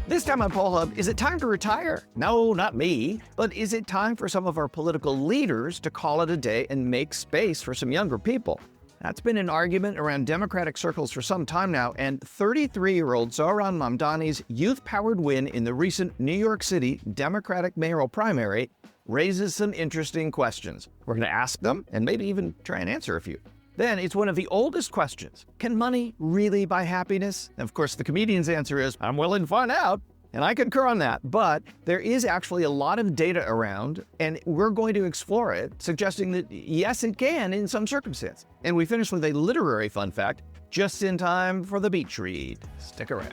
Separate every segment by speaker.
Speaker 1: This time on Poll Hub, is it time to retire? No, not me. But is it time for some of our political leaders to call it a day and make space for some younger people? That's been an argument around Democratic circles for some time now, and 33-year-old Zohran Mamdani's youth-powered win in the recent New York City Democratic mayoral primary raises some interesting questions. We're going to ask them and maybe even try and answer a few. Then it's one of the oldest questions. Can money really buy happiness? And of course, the comedian's answer is, I'm willing to find out. And I concur on that. But there is actually a lot of data around, and we're going to explore it, suggesting that yes, it can in some circumstance. And we finish with a literary fun fact, just in time for the beach read. Stick around.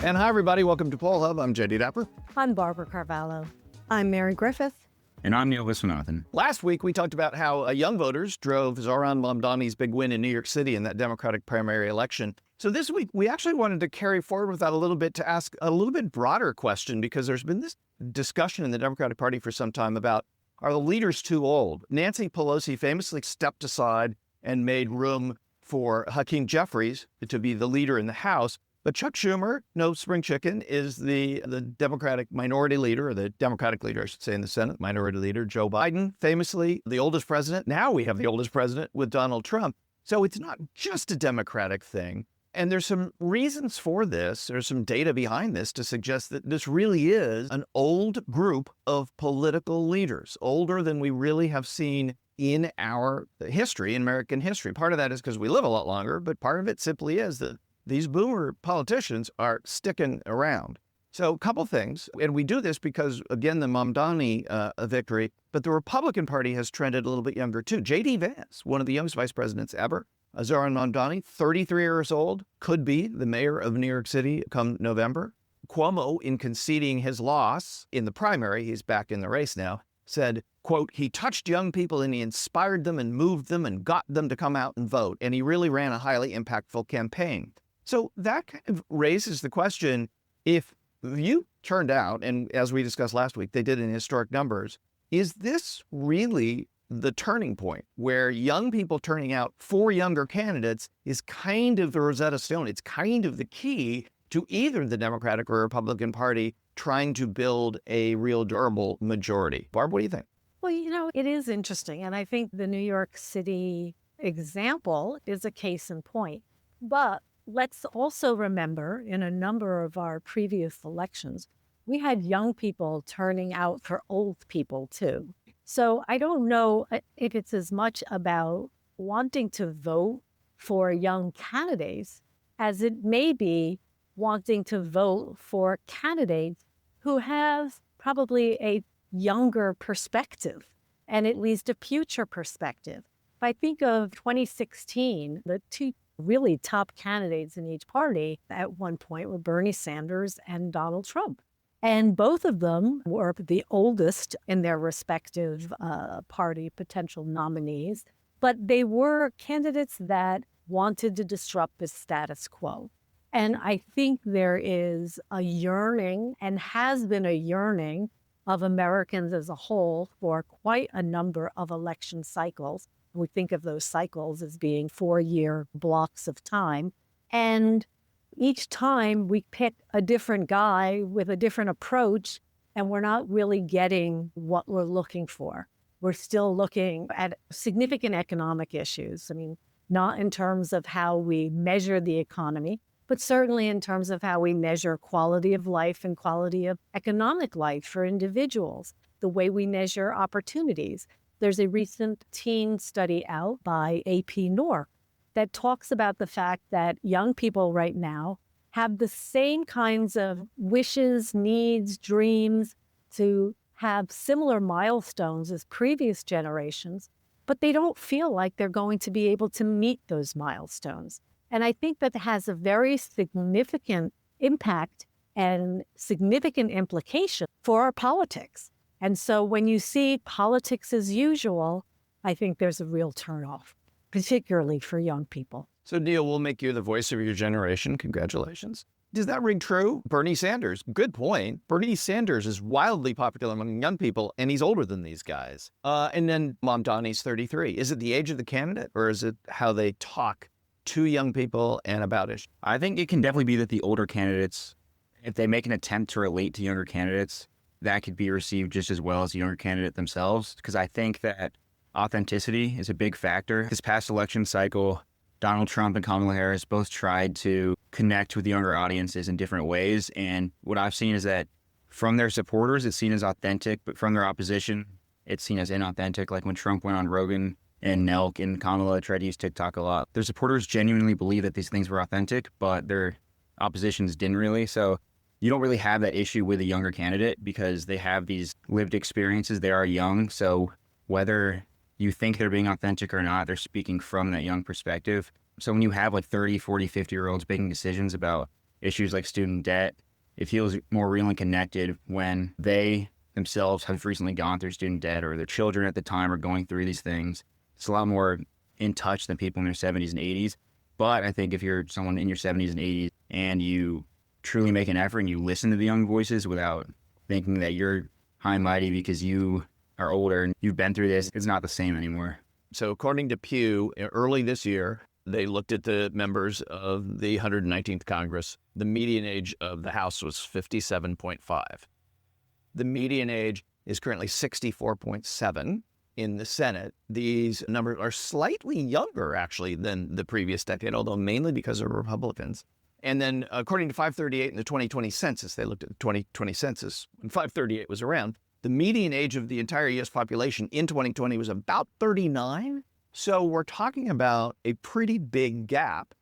Speaker 1: And hi, everybody. Welcome to Poll Hub. I'm JD Dapper.
Speaker 2: I'm Barbara Carvalho. I'm Mary Griffith.
Speaker 3: And I'm Neil Viswanathan.
Speaker 1: Last week, we talked about how young voters drove Zohran Mamdani's big win in New York City in that Democratic primary election. So this week, we actually wanted to carry forward with that a little bit to ask a little bit broader question, because there's been this discussion in the Democratic Party for some time about, are the leaders too old? Nancy Pelosi famously stepped aside and made room for Hakeem Jeffries to be the leader in the House. But Chuck Schumer, no spring chicken, is the Democratic minority leader, or the Democratic leader, I should say, in the Senate, minority leader. Joe Biden, famously the oldest president. Now we have the oldest president with Donald Trump. So it's not just a Democratic thing. And there's some reasons for this. There's some data behind this to suggest that this really is an old group of political leaders, older than we really have seen in our history, in American history. Part of that is because we live a lot longer, but part of it simply is that these boomer politicians are sticking around. So a couple things, and we do this because, again, the Mamdani victory, but the Republican Party has trended a little bit younger too. J.D. Vance, one of the youngest vice presidents ever, Zohran Mamdani, 33 years old, could be the mayor of New York City come November. Cuomo, in conceding his loss in the primary, he's back in the race now, said, quote, he touched young people and he inspired them and moved them and got them to come out and vote. And he really ran a highly impactful campaign. So that kind of raises the question, if you turned out, and as we discussed last week, they did in historic numbers, is this really the turning point where young people turning out for younger candidates is kind of the Rosetta Stone? It's kind of the key to either the Democratic or Republican Party trying to build a real durable majority. Barb, what do you think?
Speaker 2: Well, it is interesting. And I think the New York City example is a case in point. But let's also remember, in a number of our previous elections, we had young people turning out for old people too. So I don't know if it's as much about wanting to vote for young candidates as it may be wanting to vote for candidates who have probably a younger perspective and at least a future perspective. If I think of 2016, the two really top candidates in each party at one point were Bernie Sanders and Donald Trump. And both of them were the oldest in their respective party potential nominees, but they were candidates that wanted to disrupt the status quo. And I think there is a yearning, and has been a yearning, of Americans as a whole for quite a number of election cycles. We think of those cycles as being 4-year blocks of time. And each time we pick a different guy with a different approach, and we're not really getting what we're looking for. We're still looking at significant economic issues. I mean, not in terms of how we measure the economy, but certainly in terms of how we measure quality of life and quality of economic life for individuals, the way we measure opportunities. There's a recent teen study out by AP North that talks about the fact that young people right now have the same kinds of wishes, needs, dreams to have similar milestones as previous generations, but they don't feel like they're going to be able to meet those milestones. And I think that has a very significant impact and significant implication for our politics. And so when you see politics as usual, I think there's a real turnoff, particularly for young people.
Speaker 1: So, Neil, we'll make you the voice of your generation. Congratulations. Does that ring true? Bernie Sanders, good point. Bernie Sanders is wildly popular among young people, and he's older than these guys. And then Mamdani's 33. Is it the age of the candidate, or is it how they talk to young people and about issues?
Speaker 3: I think it can definitely be that the older candidates, if they make an attempt to relate to younger candidates, that could be received just as well as the younger candidate themselves. Because I think that authenticity is a big factor. This past election cycle, Donald Trump and Kamala Harris both tried to connect with younger audiences in different ways. And what I've seen is that from their supporters, it's seen as authentic, but from their opposition, it's seen as inauthentic. Like when Trump went on Rogan and Nelk and Kamala tried to use TikTok a lot. Their supporters genuinely believe that these things were authentic, but their oppositions didn't really. So you don't really have that issue with a younger candidate because they have these lived experiences. They are young. So whether you think they're being authentic or not, they're speaking from that young perspective. So when you have like 30, 40, 50-year-olds making decisions about issues like student debt, it feels more real and connected when they themselves have recently gone through student debt or their children at the time are going through these things. It's a lot more in touch than people in their 70s and 80s. But I think if you're someone in your 70s and 80s and you truly make an effort and you listen to the young voices without thinking that you're high and mighty because you are older and you've been through this, it's not the same anymore.
Speaker 1: So according to Pew, early this year, they looked at the members of the 119th Congress. The median age of the House was 57.5. The median age is currently 64.7 in the Senate. These numbers are slightly younger, actually, than the previous decade, although mainly because of Republicans. And then according to 538 in the 2020 census, they looked at the 2020 census when 538 was around, the median age of the entire U.S. population in 2020 was about 39. So we're talking about a pretty big gap,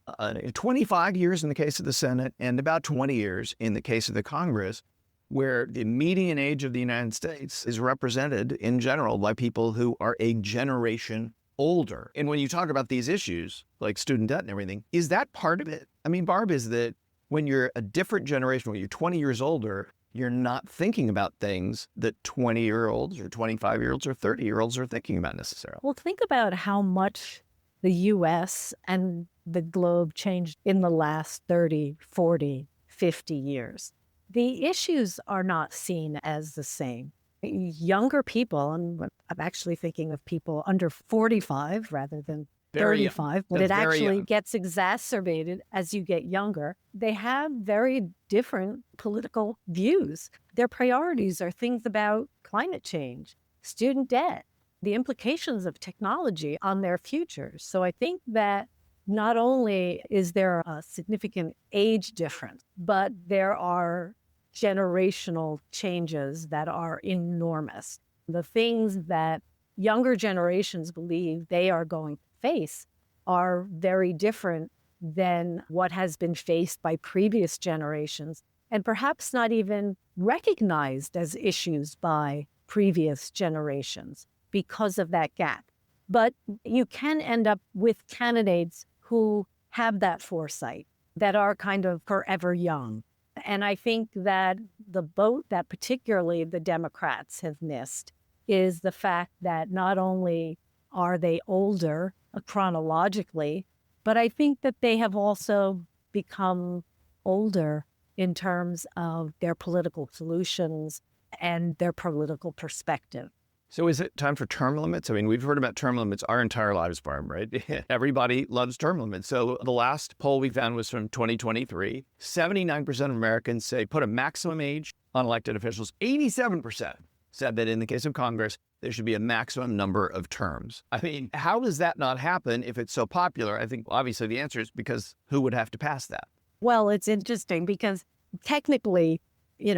Speaker 1: 25 years in the case of the Senate and about 20 years in the case of the Congress, where the median age of the United States is represented in general by people who are a generation older. And when you talk about these issues, like student debt and everything, is that part of it? I mean, Barb, is that when you're a different generation, when you're 20 years older, you're not thinking about things that 20-year-olds or 25-year-olds or 30-year-olds are thinking about necessarily.
Speaker 2: Well, think about how much the U.S. and the globe changed in the last 30, 40, 50 years. The issues are not seen as the same. Younger people, and I'm actually thinking of people under 45 rather than 35, but it actually gets exacerbated as you get younger. They have very different political views. Their priorities are things about climate change, student debt, the implications of technology on their futures. So I think that not only is there a significant age difference, but there are generational changes that are enormous. The things that younger generations believe they are going to face are very different than what has been faced by previous generations, and perhaps not even recognized as issues by previous generations because of that gap. But you can end up with candidates who have that foresight, that are kind of forever young. And I think that the boat that particularly the Democrats have missed is the fact that not only are they older chronologically, but I think that they have also become older in terms of their political solutions and their political perspective.
Speaker 1: So is it time for term limits? I mean, we've heard about term limits our entire lives, Barb, right? Everybody loves term limits. So the last poll we found was from 2023. 79% of Americans say put a maximum age on elected officials. 87% said that in the case of Congress, there should be a maximum number of terms. I mean, how does that not happen if it's so popular? I think obviously the answer is because who would have to pass that?
Speaker 2: Well, it's interesting because technically,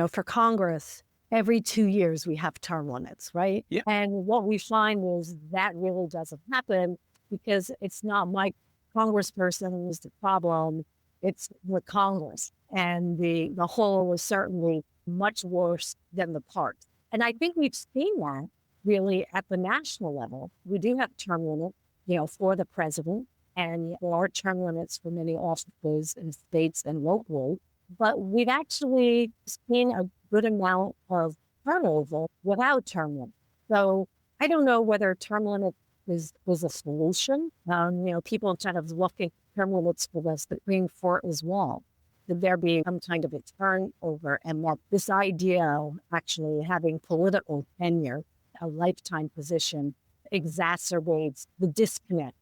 Speaker 2: for Congress, every 2 years we have term limits, right?
Speaker 1: Yeah.
Speaker 2: And what we find is that really doesn't happen because it's not my congressperson who's the problem, it's the Congress. And the whole is certainly much worse than the part. And I think we've seen that really at the national level. We do have term limit, for the president, and there are term limits for many offices in states and local. But we've actually seen a good amount of turnover without term limit. So I don't know whether term limit was a solution. People kind of looking at term limits for the Supreme Court as well. There being some kind of a turnover, and that this idea of actually having political tenure, a lifetime position, exacerbates the disconnect.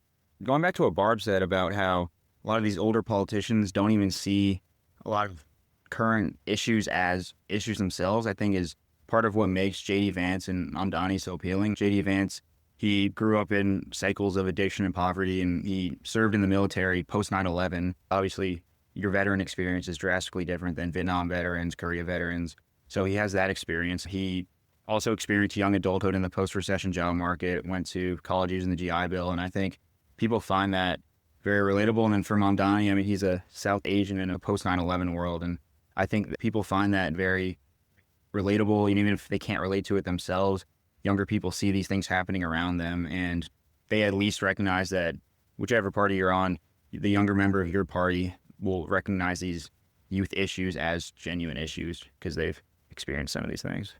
Speaker 3: Going back to what Barb said about how a lot of these older politicians don't even see a lot of current issues as issues themselves, I think is part of what makes J.D. Vance and Mamdani so appealing. J.D. Vance, he grew up in cycles of addiction and poverty, and he served in the military post 9/11. Obviously, your veteran experience is drastically different than Vietnam veterans, Korea veterans. So he has that experience. He also experienced young adulthood in the post-recession job market, went to college using the GI Bill, and I think people find that very relatable. And then for Mamdani, I mean, he's a South Asian in a post 9/11 world, and I think that people find that very relatable, and even if they can't relate to it themselves, younger people see these things happening around them, and they at least recognize that whichever party you're on, the younger member of your party will recognize these youth issues as genuine issues because they've experienced some of these things.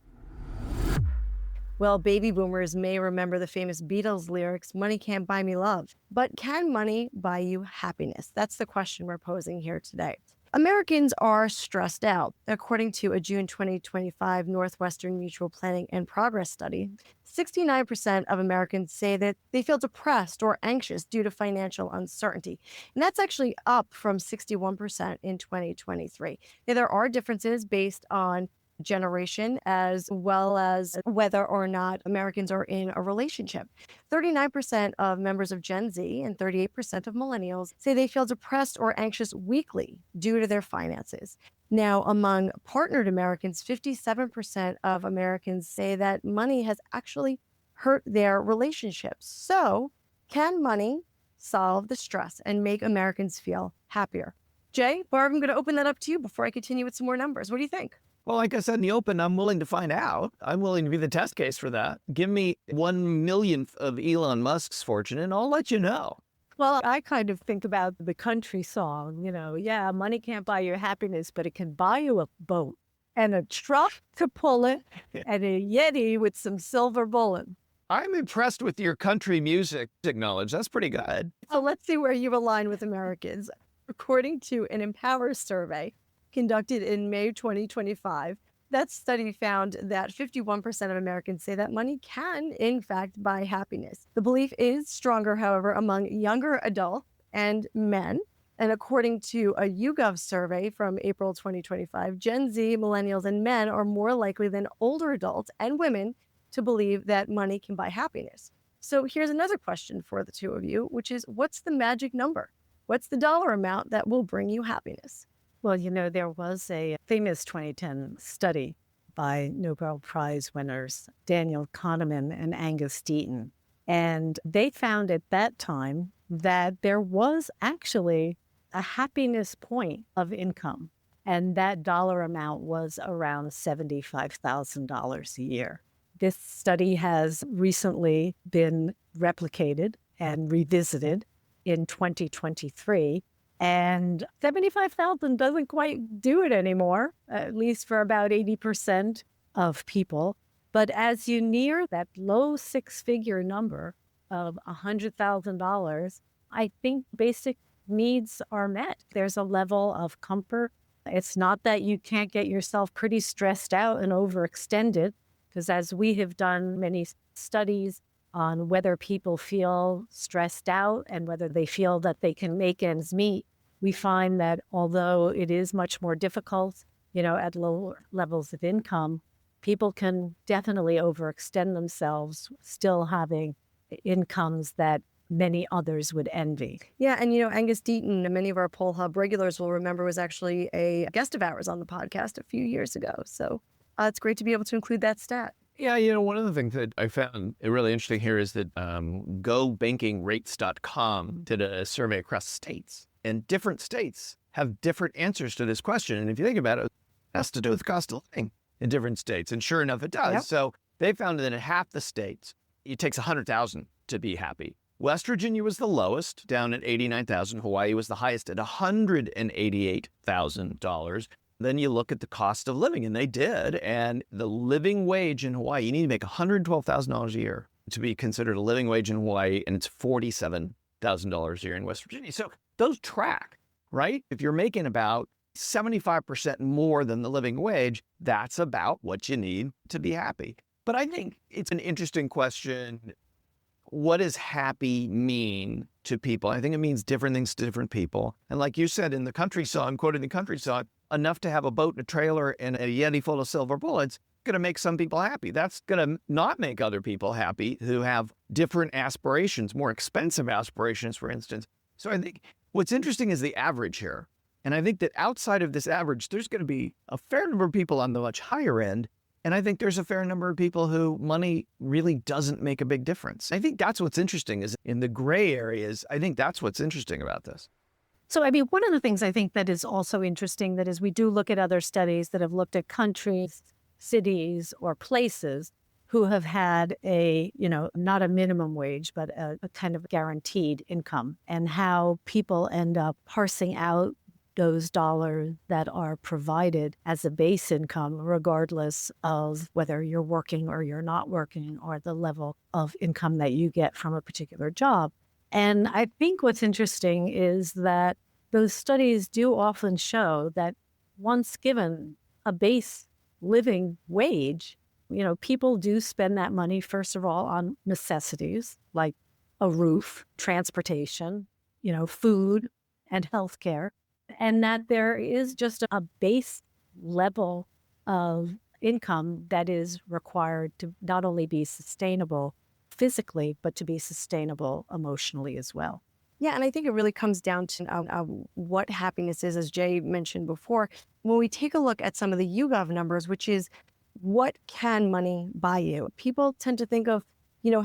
Speaker 4: Well, baby boomers may remember the famous Beatles lyrics, "Money can't buy me love." But can money buy you happiness? That's the question we're posing here today. Americans are stressed out. According to a June 2025 Northwestern Mutual Planning and Progress study, 69% of Americans say that they feel depressed or anxious due to financial uncertainty. And that's actually up from 61% in 2023. Now, there are differences based on generation as well as whether or not Americans are in a relationship. 39% of members of Gen Z and 38% of millennials say they feel depressed or anxious weekly due to their finances. Now, among partnered Americans, 57% of Americans say that money has actually hurt their relationships. So, can money solve the stress and make Americans feel happier? Jay, Barb, I'm going to open that up to you before I continue with some more numbers. What do you think?
Speaker 1: Well, like I said in the open, I'm willing to find out. I'm willing to be the test case for that. Give me 1/1,000,000th of Elon Musk's fortune and I'll let you know.
Speaker 2: Well, I kind of think about the country song, yeah, money can't buy you happiness, but it can buy you a boat and a truck to pull it and a Yeti with some silver bullet.
Speaker 1: I'm impressed with your country music knowledge. That's pretty good.
Speaker 4: So let's see where you align with Americans. According to an Empower survey conducted in May 2025, that study found that 51% of Americans say that money can, in fact, buy happiness. The belief is stronger, however, among younger adults and men. And according to a YouGov survey from April 2025, Gen Z, millennials, and men are more likely than older adults and women to believe that money can buy happiness. So here's another question for the two of you, which is, what's the magic number? What's the dollar amount that will bring you happiness?
Speaker 2: Well, there was a famous 2010 study by Nobel Prize winners Daniel Kahneman and Angus Deaton. And they found at that time that there was actually a happiness point of income. And that dollar amount was around $75,000 a year. This study has recently been replicated and revisited in 2023. And 75,000 doesn't quite do it anymore, at least for about 80% of people. But as you near that low six-figure number of $100,000, I think basic needs are met. There's a level of comfort. It's not that you can't get yourself pretty stressed out and overextended, because as we have done many studies on whether people feel stressed out and whether they feel that they can make ends meet, we find that although it is much more difficult, at lower levels of income, people can definitely overextend themselves, still having incomes that many others would envy.
Speaker 4: Yeah, and Angus Deaton, and many of our Poll Hub regulars will remember, was actually a guest of ours on the podcast a few years ago. So it's great to be able to include that stat.
Speaker 1: Yeah, one of the things that I found really interesting here is that GoBankingRates.com did a survey across states, and different states have different answers to this question. And if you think about it, it has to do with the cost of living in different states. And sure enough, it does.
Speaker 4: Yep.
Speaker 1: So they found that in half the states, it takes $100,000 to be happy. West Virginia was the lowest, down at $89,000. Hawaii was the highest at $188,000. Then you look at the cost of living, and they did. And the living wage in Hawaii, you need to make $112,000 a year to be considered a living wage in Hawaii, and it's $47,000 a year in West Virginia. So those track, right? If you're making about 75% more than the living wage, that's about what you need to be happy. But I think it's an interesting question. what does happy mean to people? I think it means different things to different people. And like you said in the country song, quoting the country song, enough to have a boat and a trailer and a Yeti full of silver bullets going to make some people happy. That's going to not make other people happy who have different aspirations, more expensive aspirations, for instance. So I think what's interesting is the average here. And I think that outside of this average, there's going to be a fair number of people on the much higher end. And I think there's a fair number of people who money really doesn't make a big difference. I think that's what's interesting is in the gray areas. I think that's what's interesting about this.
Speaker 2: So, I mean, one of the things I think that is also interesting that is we do look at other studies that have looked at countries, cities, or places who have had a, not a minimum wage, but a kind of guaranteed income, and how people end up parsing out those dollars that are provided as a base income, regardless of whether you're working or you're not working, or the level of income that you get from a particular job. And I think what's interesting is that those studies do often show that once given a base living wage, people do spend that money, first of all, on necessities like a roof, transportation, food, and healthcare. And that there is just a base level of income that is required to not only be sustainable physically, but to be sustainable emotionally as well.
Speaker 4: Yeah, and I think it really comes down to what happiness is, as Jay mentioned before. When we take a look at some of the YouGov numbers, which is what can money buy you? People tend to think of,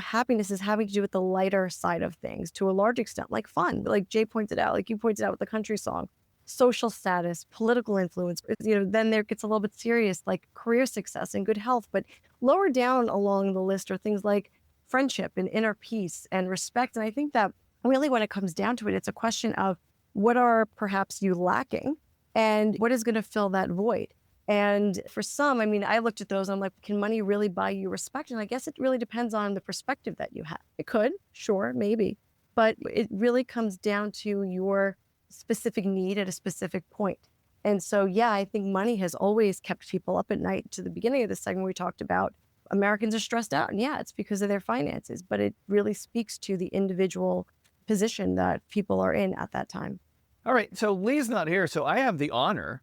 Speaker 4: happiness is having to do with the lighter side of things to a large extent, like fun, like Jay pointed out, like you pointed out with the country song. Social status, political influence, then there gets a little bit serious, like career success and good health. But lower down along the list are things like friendship and inner peace and respect. And I think that really when it comes down to it, it's a question of what are perhaps you lacking and what is going to fill that void. And for some, I looked at those and I'm like, can money really buy you respect? And I guess it really depends on the perspective that you have. It could, sure, maybe. But it really comes down to your specific need at a specific point. And so, yeah, I think money has always kept people up at night. To the beginning of the segment, we talked about Americans are stressed out. And yeah, it's because of their finances, but it really speaks to the individual position that people are in at that time.
Speaker 1: All right. So Lee's not here. So I have the honor.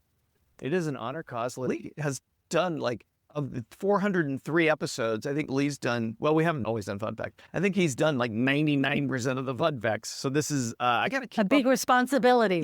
Speaker 1: It is an honor cause. Lee has done of the 403 episodes, I think Lee's done, well, we haven't always done Fun Fact. I think he's done 99% of the Fun Facts. So this is, I got to keep
Speaker 2: a big responsibility.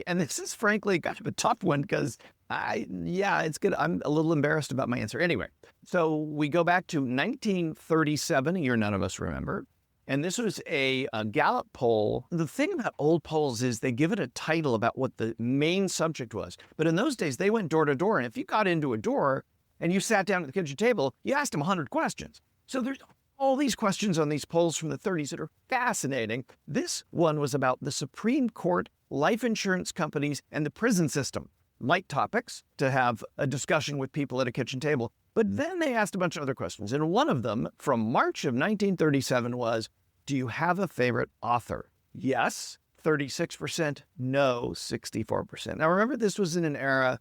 Speaker 1: And this is frankly kind of a tough one because it's good. I'm a little embarrassed about my answer. Anyway, so we go back to 1937, a year none of us remember. And this was a Gallup poll. The thing about old polls is they give it a title about what the main subject was. But in those days, they went door to door. And if you got into a door, and you sat down at the kitchen table, you asked them 100 questions. So there's all these questions on these polls from the 30s that are fascinating. This one was about the Supreme Court, life insurance companies, and the prison system. Light topics to have a discussion with people at a kitchen table. But then they asked a bunch of other questions. And one of them from March of 1937 was, do you have a favorite author? Yes, 36%. No, 64%. Now remember, this was in an era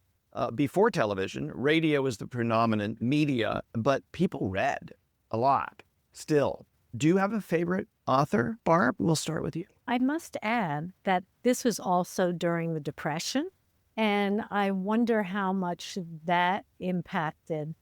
Speaker 1: before television. Radio was the predominant media, but people read a lot still. Do you have a favorite author? Barb, we'll start with you.
Speaker 2: I must add that this was also during the Depression, and I wonder how much that impacted,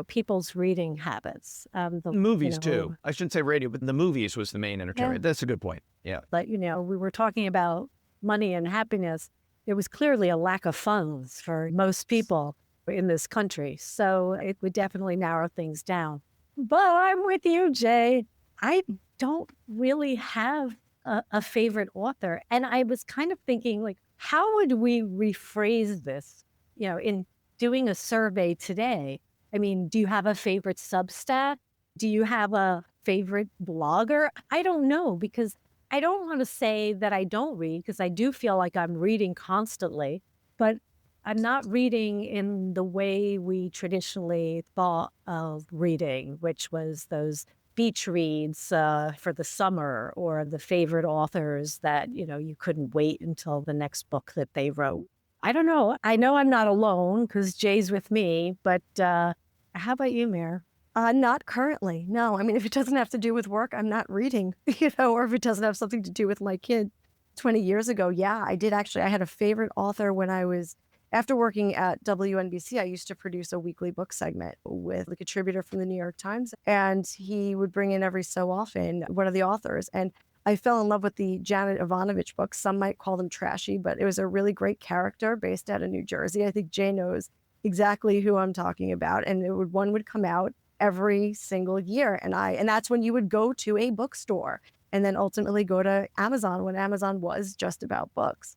Speaker 2: people's reading habits. The
Speaker 1: movies too. I shouldn't say radio, but the movies was the main entertainment. Yeah. That's a good point. Yeah.
Speaker 2: But, we were talking about money and happiness. There was clearly a lack of funds for most people in this country. So it would definitely narrow things down. But I'm with you, Jay. I don't really have a favorite author. And I was kind of thinking, how would we rephrase this, in doing a survey today? Do you have a favorite Substack? Do you have a favorite blogger? I don't know, because I don't want to say that I don't read, because I do feel like I'm reading constantly, but I'm not reading in the way we traditionally thought of reading, which was those beach reads for the summer, or the favorite authors that, you couldn't wait until the next book that they wrote. I don't know. I know I'm not alone because Jay's with me, but how about you, Mir?
Speaker 4: Not currently, no. I mean, if it doesn't have to do with work, I'm not reading, or if it doesn't have something to do with my kid. 20 years ago, yeah, I did actually. I had a favorite author when I was, after working at WNBC, I used to produce a weekly book segment with a contributor from the New York Times, and he would bring in every so often one of the authors. And I fell in love with the Janet Ivanovich books. Some might call them trashy, but it was a really great character based out of New Jersey. I think Jay knows exactly who I'm talking about. And one would come out every single year. And that's when you would go to a bookstore and then ultimately go to Amazon when Amazon was just about books.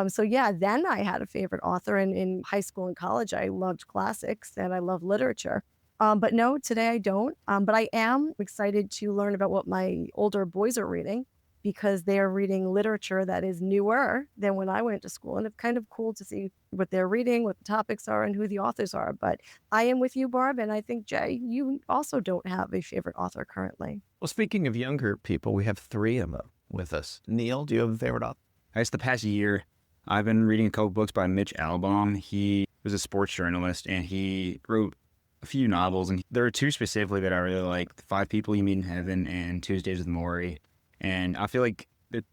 Speaker 4: So yeah, then I had a favorite author. And in high school and college, I loved classics and I love literature. But no, today I don't. But I am excited to learn about what my older boys are reading, because they are reading literature that is newer than when I went to school. And it's kind of cool to see what they're reading, what the topics are, and who the authors are. But I am with you, Barb, and I think, Jay, you also don't have a favorite author currently.
Speaker 1: Well, speaking of younger people, we have three of them with us. Neil, do you have a favorite author?
Speaker 3: I guess the past year, I've been reading a couple books by Mitch Albom. He was a sports journalist, and he wrote a few novels. And there are two specifically that I really like: The Five People You Meet in Heaven and Tuesdays with Morrie. And I feel like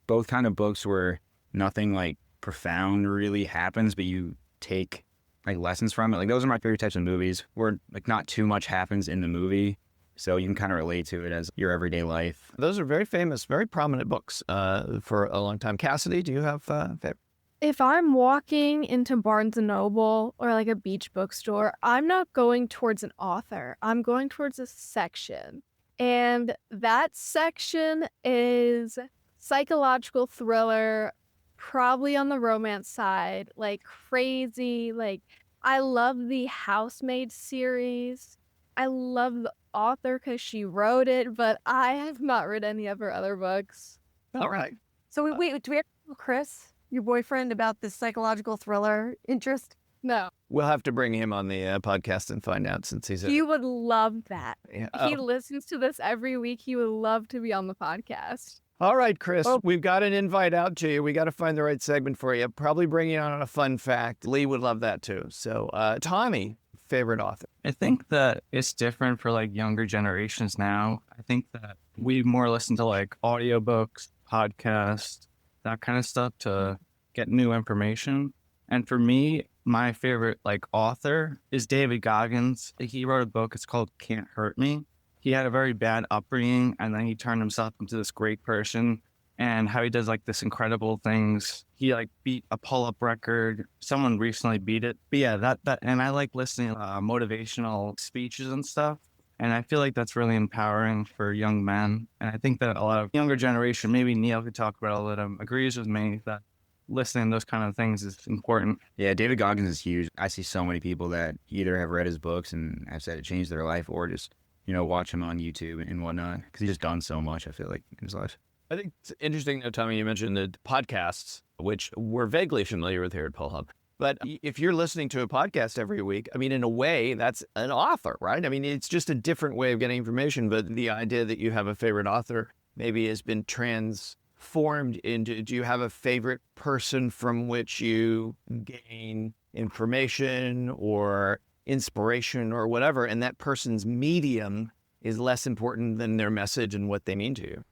Speaker 3: both kind of books where nothing like profound really happens, but you take like lessons from it. Like those are my favorite types of movies where like not too much happens in the movie, so you can kind of relate to it as your everyday life.
Speaker 1: Those are very famous, very prominent books for a long time. Cassidy, do you have favorite?
Speaker 5: If I'm walking into Barnes & Noble or like a beach bookstore, I'm not going towards an author. I'm going towards a section. And that section is psychological thriller, probably on the romance side, like crazy. Like, I love the Housemaid series. I love the author because she wrote it, but I have not read any of her other books.
Speaker 1: All right.
Speaker 4: So wait, do we have to tell Chris, your boyfriend, about this psychological thriller interest?
Speaker 5: No.
Speaker 1: We'll have to bring him on the podcast and find out, since he's
Speaker 5: He would love that.
Speaker 1: Yeah.
Speaker 5: He listens to this every week. He would love to be on the podcast.
Speaker 1: All right, Chris,
Speaker 4: Oh.
Speaker 1: we've got an invite out to you. We got to find the right segment for you. Probably bring you on a fun fact. Lee would love that too. So, Tommy, favorite author?
Speaker 6: I think that it's different for like younger generations now. I think that we more listen to like audiobooks, podcasts, that kind of stuff to get new information. And for me, my favorite like author is David Goggins. He wrote a book. It's called Can't Hurt Me. He had a very bad upbringing, and then he turned himself into this great person, and how he does like this incredible things. He like beat a pull-up record. Someone recently beat it. But yeah, that and I like listening to motivational speeches and stuff. And I feel like that's really empowering for young men. And I think that a lot of younger generation, maybe Neil could talk about all of them, agrees with me that listening to those kind of things is important.
Speaker 3: Yeah, David Goggins is huge. I see so many people that either have read his books and have said it changed their life, or just, you know, watch him on YouTube and whatnot, because he's just done so much, I feel like, in his life.
Speaker 1: I think it's interesting, though, Tommy, you mentioned the podcasts, which we're vaguely familiar with here at Pull Hub. But if you're listening to a podcast every week, I mean, in a way, that's an author, right? I mean, it's just a different way of getting information. But the idea that you have a favorite author maybe has been transformed into, do you have a favorite person from which you gain information or inspiration or whatever, and that person's medium is less important than their message and what they mean to you?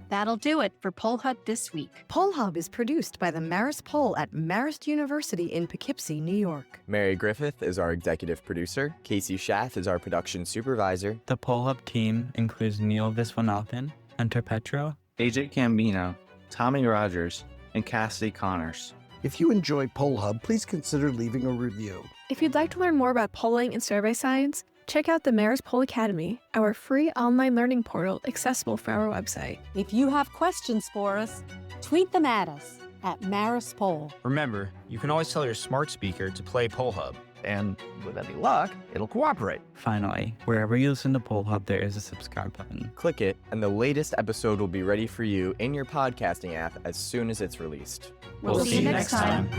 Speaker 7: That'll do it for Poll Hub this week.
Speaker 8: Poll Hub is produced by the Marist Poll at Marist University in Poughkeepsie, New York.
Speaker 9: Mary Griffith is our executive producer. Casey Schaff is our production supervisor.
Speaker 10: The Poll Hub team includes Neil Viswanathan, Hunter Petro,
Speaker 6: AJ Cambino, Tommy Rogers, and Cassidy Connors.
Speaker 11: If you enjoy Poll Hub, please consider leaving a review.
Speaker 5: If you'd like to learn more about polling and survey science, check out the Marist Poll Academy, our free online learning portal accessible from our website.
Speaker 7: If you have questions for us, tweet them at us at Marist Poll.
Speaker 12: Remember, you can always tell your smart speaker to play Poll Hub.
Speaker 13: And with any luck, it'll cooperate.
Speaker 10: Finally, wherever you listen to Poll Hub, there is a subscribe button.
Speaker 9: Click it, and the latest episode will be ready for you in your podcasting app as soon as it's released.
Speaker 7: We'll see you next time.